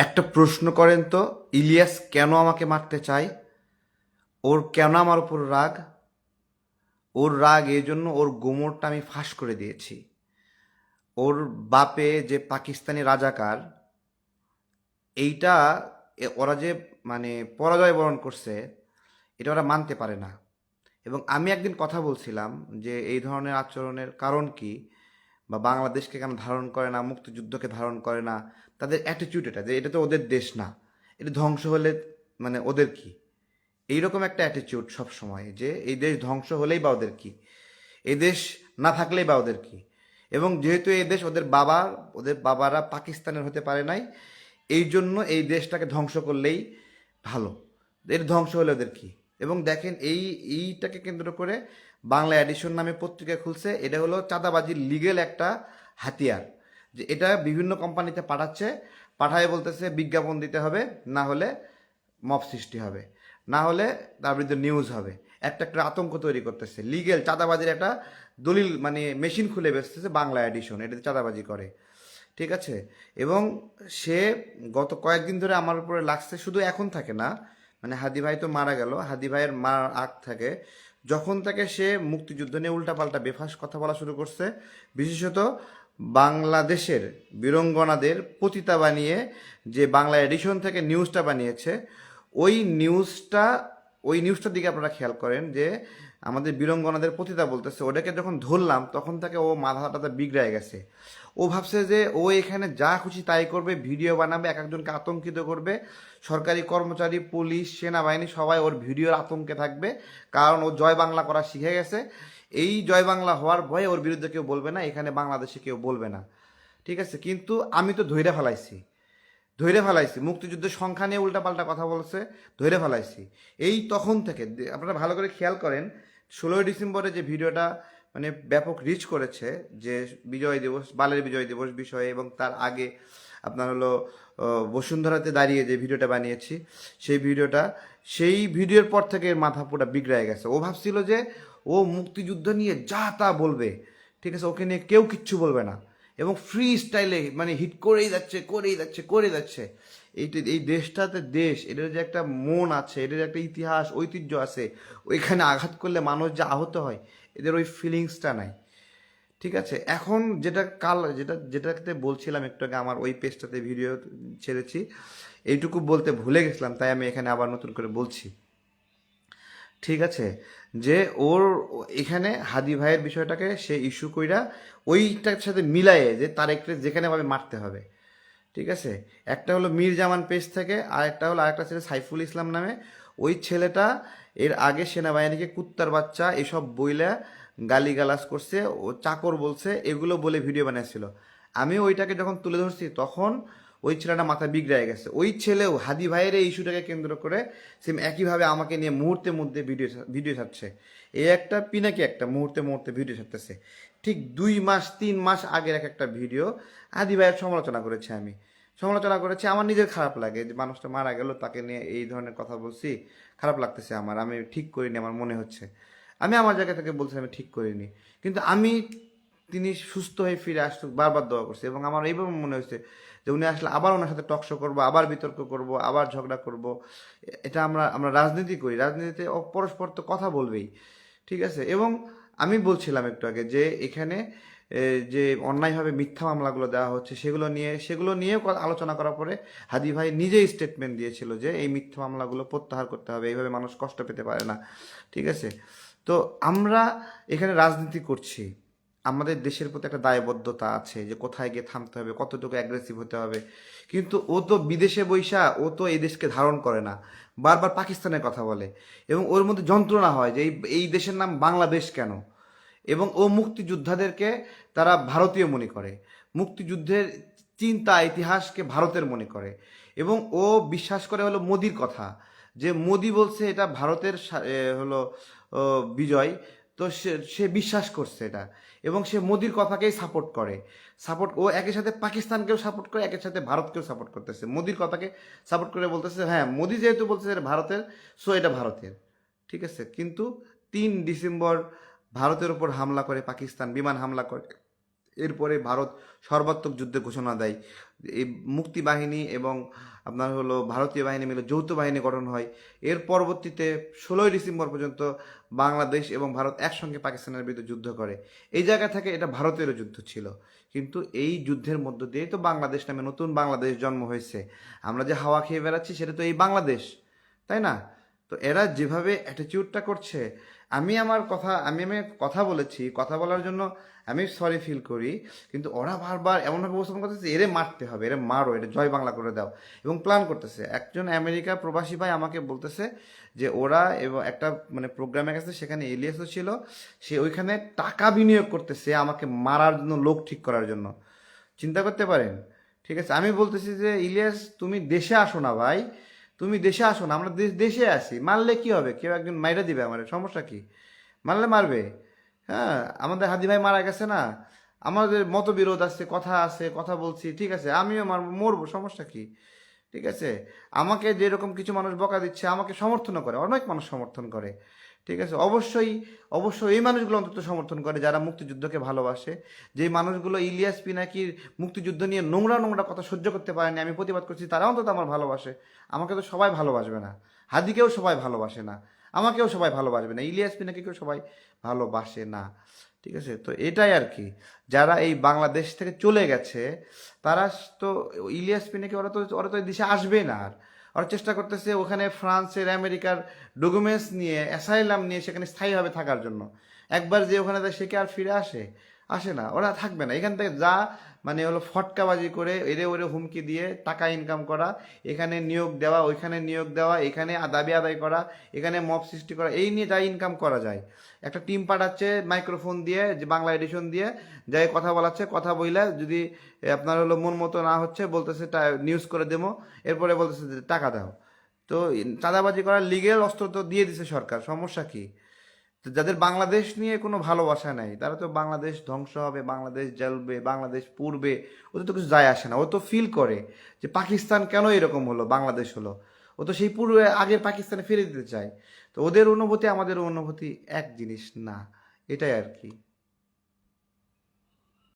একটা প্রশ্ন করেন তো, ইলিয়াস কেন আমাকে মারতে চায়? ওর কেন আমার উপর রাগ? ওর রাগ এই জন্য, ওর গোমরটা আমি ফাঁস করে দিয়েছি। ওর বাপে যে পাকিস্তানি রাজাকার, এইটা ওরা যে মানে পরাজয় বরণ করছে, এটা ওরা মানতে পারে না। এবং আমি একদিন কথা বলছিলাম যে এই ধরনের আচরণের কারণ কি, বা বাংলাদেশকে কেন ধারণ করে না, মুক্তিযুদ্ধকে ধারণ করে না। তাদের অ্যাটিটিউড এটা, যে এটা তো ওদের দেশ না, এটা ধ্বংস হলে মানে ওদের কি, এইরকম একটা অ্যাটিটিউড সব সময়, যে এই দেশ ধ্বংস হলেই বা ওদের কি, এই দেশ না থাকলেই বা ওদের কি। এবং যেহেতু এই দেশ ওদের বাবারা পাকিস্তানের হতে পারে নাই, এই জন্য এই দেশটাকে ধ্বংস করলেই ভালো, এর ধ্বংস হলে ওদের কি। এবং দেখেন এইটাকে কেন্দ্র করে বাংলা এডিশন নামে পত্রিকা খুলছে। এটা হলো চাঁদাবাজির লিগেল একটা হাতিয়ার, যে এটা বিভিন্ন কোম্পানিতে পাঠাচ্ছে, পাঠায় বলতেছে বিজ্ঞাপন দিতে হবে, না হলে মব সৃষ্টি হবে, না হলে তার বিরুদ্ধে নিউজ হবে। একটা একটা আতঙ্ক তৈরি করতেছে। লিগেল চাঁদাবাজির একটা দলিল মানে মেশিন খুলে বেচতেছে বাংলা এডিশন, এটাতে চাঁদাবাজি করে। ঠিক আছে। এবং সে গত কয়েকদিন ধরে আমার উপরে লাগছে, শুধু এখন থাকে না, মানে হাদি ভাই তো মারা গেল, হাদি ভাইয়ের মারার আগ থাকে, যখন থেকে সে মুক্তিযুদ্ধ নিয়ে উল্টাপাল্টা বেফাস কথা বলা শুরু করছে। বিশেষত বাংলাদেশের বীরঙ্গনাদের পতিতা বানিয়ে যে বাংলা এডিশন থেকে নিউজটা বানিয়েছে, ওই নিউজটা ওই নিউজটার দিকে আপনারা খেয়াল করেন, যে আমাদের বীরঙ্গনাদের পতিতা বলতেছে। ওটাকে যখন ধরলাম তখন থেকে ও মাথাটা বিগড়ায় গেছে। ও ভাবছে যে ও এখানে যা খুশি তাই করবে, ভিডিও বানাবে, এক একজনকে আতঙ্কিত করবে। সরকারি কর্মচারী, পুলিশ, সেনাবাহিনী সবাই ওর ভিডিওর আতঙ্কে থাকবে, কারণ ও জয় বাংলা করা শিখে গেছে। এই জয় বাংলা হওয়ার ভয়ে ওর বিরুদ্ধে কেউ বলবে না, এখানে বাংলাদেশে কেউ বলবে না। ঠিক আছে। কিন্তু আমি তো ধৈর্য ফেলাইছি মুক্তিযুদ্ধের সংখ্যা নিয়ে উল্টাপাল্টা কথা বলছে, ধৈর্য ফেলাইছি। এই তখন থেকে আপনারা ভালো করে খেয়াল করেন, 16ই ডিসেম্বরে যে ভিডিওটা মানে ব্যাপক রিচ করেছে, যে বিজয় দিবস, বালের বিজয় দিবস বিষয়ে, এবং তার আগে আপনার হলো বসুন্ধরাতে দাঁড়িয়ে যে ভিডিওটা বানিয়েছি, সেই ভিডিওর পর থেকে এর মাথা পুরো বিগড়ায় গেছে। ও ভাবছিল যে ও মুক্তিযুদ্ধ নিয়ে যা তা বলবে, ঠিক আছে, ওকে নিয়ে কেউ কিচ্ছু বলবে না, এবং ফ্রি স্টাইলে মানে হিট করেই যাচ্ছে। এই দেশটাতে এটার যে একটা মন আছে, এটার যে একটা ইতিহাস ঐতিহ্য আছে, ওইখানে আঘাত করলে মানুষ যে আহত হয়, এদের ওই ফিলিংসটা নাই। ঠিক আছে। এখন যেটাতে বলছিলাম একটু আগে, আমার ওই পেজটাতে ভিডিও ছেড়েছি, এইটুকু বলতে ভুলে গেছিলাম, তাই আমি এখানে আবার নতুন করে বলছি। ঠিক আছে। যে ওর এখানে হাদি ভাইয়ের বিষয়টাকে সে ইস্যু কইরা ওইটার সাথে মিলায়ে, যে তারেককে যেখানে ভাবে মারতে হবে। ঠিক আছে। একটা হলো মীর জামান পেজ থেকে, আর একটা হলো আরেকটা ছেলে সাইফুল ইসলাম নামে। ওই ছেলেটা এর আগে সেনাবাহিনীকে কুত্তার বাচ্চা এসব বইলা গালিগালাজ করছে, ও চাকর বলছে, এগুলো বলে ভিডিও বানিয়েছিল। আমি ওইটাকে যখন তুলে ধরছি তখন ওই ছেলেটা মাথা বিগড়ায় গেছে। ওই ছেলেও হাদি ভাইয়ের এই ইস্যুটাকে কেন্দ্র করে সেম একইভাবে আমাকে নিয়ে মুহূর্তের মধ্যে ভিডিও ছাড়ছে। এই একটা পিনাকি একটা মুহূর্তে ভিডিও ছাড়তেছে। ঠিক 2 মাস 3 মাস আগের একটা ভিডিও হাদি ভাইয়ের সমালোচনা করেছি। আমার নিজের খারাপ লাগে যে মানুষটা মারা গেল, তাকে নিয়ে এই ধরনের কথা বলছি, খারাপ লাগতেছে আমার, আমি ঠিক করিনি, আমার মনে হচ্ছে আমি আমার জায়গা থেকে বলছি আমি ঠিক করিনি। কিন্তু তিনি সুস্থ হয়ে ফিরে আসতে বারবার দোয়া করছে, এবং আমার এইভাবে মনে হয়েছে যে উনি আসলে আবার ওনার সাথে টকশো করবো, আবার বিতর্ক করব, আবার ঝগড়া করব। এটা আমরা আমরা রাজনীতি করি, রাজনীতিতে পরস্পর তো কথা বলবেই। ঠিক আছে। এবং আমি বলছিলাম একটু আগে যে এখানে যে অন্যায়ভাবে মিথ্যা মামলাগুলো দেওয়া হচ্ছে, সেগুলো নিয়েও আলোচনা করার পরে হাদি ভাই নিজেই স্টেটমেন্ট দিয়েছিল যে এই মিথ্যা মামলাগুলো প্রত্যাহার করতে হবে, এইভাবে মানুষ কষ্ট পেতে পারে না। ঠিক আছে। তো আমরা এখানে রাজনীতি করছি, আমাদের দেশের প্রতি একটা দায়বদ্ধতা আছে যে কোথায় গিয়ে থামতে হবে, কতটুকু অ্যাগ্রেসিভ হতে হবে। কিন্তু ও তো বিদেশে বৈশা, ও তো এই দেশকে ধারণ করে না, বারবার পাকিস্তানের কথা বলে, এবং ওর মধ্যে যন্ত্রণা হয় যে এই দেশের নাম বাংলাদেশ কেন। এবং ও মুক্তিযোদ্ধাদেরকে তারা ভারতীয় মনে করে, মুক্তিযুদ্ধের চিন্তা ইতিহাসকে ভারতের মনে করে। এবং ও বিশ্বাস করে হলো মোদির কথা, যে মোদি বলছে এটা ভারতের হলো বিজয়। তো সে বিশ্বাস করছে এটা, এবং সে মোদির কথাকেই ও একই সাথে পাকিস্তানকেও সাপোর্ট করে, একই সাথে ভারতকেও সাপোর্ট করতেছে। মোদির কথাকে সাপোর্ট করে বলতেছে হ্যাঁ, মোদি যেহেতু বলতেছে এটা ভারতের, সো এটা ভারতের। ঠিক আছে। কিন্তু 3 ডিসেম্বর ভারতের উপর হামলা করে পাকিস্তান, বিমান হামলা করে, এরপরে ভারত সর্বাত্মক যুদ্ধে ঘোষণা দেয়। এই মুক্তি বাহিনী এবং আপনার হলো ভারতীয় বাহিনী মিলে যৌথ বাহিনী গঠন হয়। এর পরবর্তীতে 16ই ডিসেম্বর পর্যন্ত বাংলাদেশ এবং ভারত একসঙ্গে পাকিস্তানের বিরুদ্ধে যুদ্ধ করে। এই জায়গা থেকে এটা ভারতেরও যুদ্ধ ছিল, কিন্তু এই যুদ্ধের মধ্য দিয়েই তো বাংলাদেশ নামে নতুন বাংলাদেশ জন্ম হয়েছে। আমরা যে হাওয়া খেয়ে বেড়াচ্ছি সেটা তো এই বাংলাদেশ, তাই না? তো এরা যেভাবে অ্যাটিটিউডটা করছে, আমি কথা বলেছি, কথা বলার জন্য আমি সরি ফিল করি, কিন্তু ওরা বারবার এমনভাবে উপস্থাপন করতেছে এরে মারতে হবে, এরে মারো, এটা জয় বাংলা করে দাও, এবং প্ল্যান করতেছে। একজন আমেরিকা প্রবাসী ভাই আমাকে বলতেছে যে ওরা এবং একটা মানে প্রোগ্রামে গেছে, সেখানে ইলিয়াসও ছিল, সে ওইখানে টাকা বিনিয়োগ করতেছে আমাকে মারার জন্য, লোক ঠিক করার জন্য। চিন্তা করতে পারেন? ঠিক আছে, আমি বলতেছি যে ইলিয়াস তুমি দেশে আসো না ভাই, তুমি দেশে আসো না, আমরা দেশে আসি, মারলে কি হবে, কেউ একজন মাইরা দিবে আমার, সমস্যা কি? মারলে মারবে। হ্যাঁ, আমাদের হাদি ভাই মারা গেছে না, আমাদের মতবিরোধ আছে, কথা বলছি, ঠিক আছে, আমিও মরবো, সমস্যা কি? ঠিক আছে, আমাকে যেরকম কিছু মানুষ বকা দিচ্ছে আমাকে সমর্থন করে, অনেক মানুষ সমর্থন করে। ঠিক আছে, অবশ্যই এই মানুষগুলো অন্তত সমর্থন করে যারা মুক্তিযুদ্ধকে ভালোবাসে। যেই মানুষগুলো ইলিয়াস পিনাকির মুক্তিযুদ্ধ নিয়ে নোংরা নোংরা কথা সহ্য করতে পারেনি, আমি প্রতিবাদ করছি, তারা অন্তত আমার ভালোবাসে। আমাকে তো সবাই ভালোবাসবে না, হাদিকেও সবাই ভালোবাসে না, আমাকেও সবাই ভালোবাসবে না, ইলিয়াস পিনাকিকেও সবাই ভালোবাসে না। ঠিক আছে, তো এটাই আর কি। যারা এই বাংলাদেশ থেকে চলে গেছে তারা তো, ইলিয়াস পিনাকি ওরা তো এই দেশে আসবে না আর। ওরা চেষ্টা করতেছে ওখানে ফ্রান্সের আমেরিকার ডকুমেন্টস নিয়ে, অ্যাসাইলাম নিয়ে সেখানে স্থায়ীভাবে থাকার জন্য। একবার যে ওখানে যায় সে কি আর ফিরে আসে না, ওরা থাকবে না। এখান থেকে যা মানে হলো ফটকাবাজি করে এরে ওরে হুমকি দিয়ে টাকা ইনকাম করা, এখানে নিয়োগ দেওয়া, ওইখানে নিয়োগ দেওয়া, এখানে দাবি আদায় করা, এখানে মব সৃষ্টি করা, এই নিয়ে যা ইনকাম করা যায়। একটা টিম পাঠাচ্ছে মাইক্রোফোন দিয়ে, যে বাংলা এডিশন দিয়ে, যাই কথা বলাচ্ছে, কথা বইলা যদি আপনার হলো মন মতো না হচ্ছে বলতেছে নিউজ করে দেবো, এরপরে বলতেছে যে টাকা দাও। তো চাঁদাবাজি করার লিগেল অস্ত্র তো দিয়ে দিছে সরকার, সমস্যা কি? তো যাদের বাংলাদেশ নিয়ে কোনো ভালোবাসা নাই তারা তো বাংলাদেশ ধ্বংস হবে, বাংলাদেশ জ্বলবে, বাংলাদেশ পুড়বে, ওদের তো কিছু যায় আসে না। ও তো ফিল করে যে পাকিস্তান কেন এরকম হলো, বাংলাদেশ হলো, ও তো সেই পূর্বে আগের পাকিস্তানে ফিরে দিতে চায়। তো ওদের অনুভূতি আমাদের অনুভূতি এক জিনিস না, এটাই আর কি।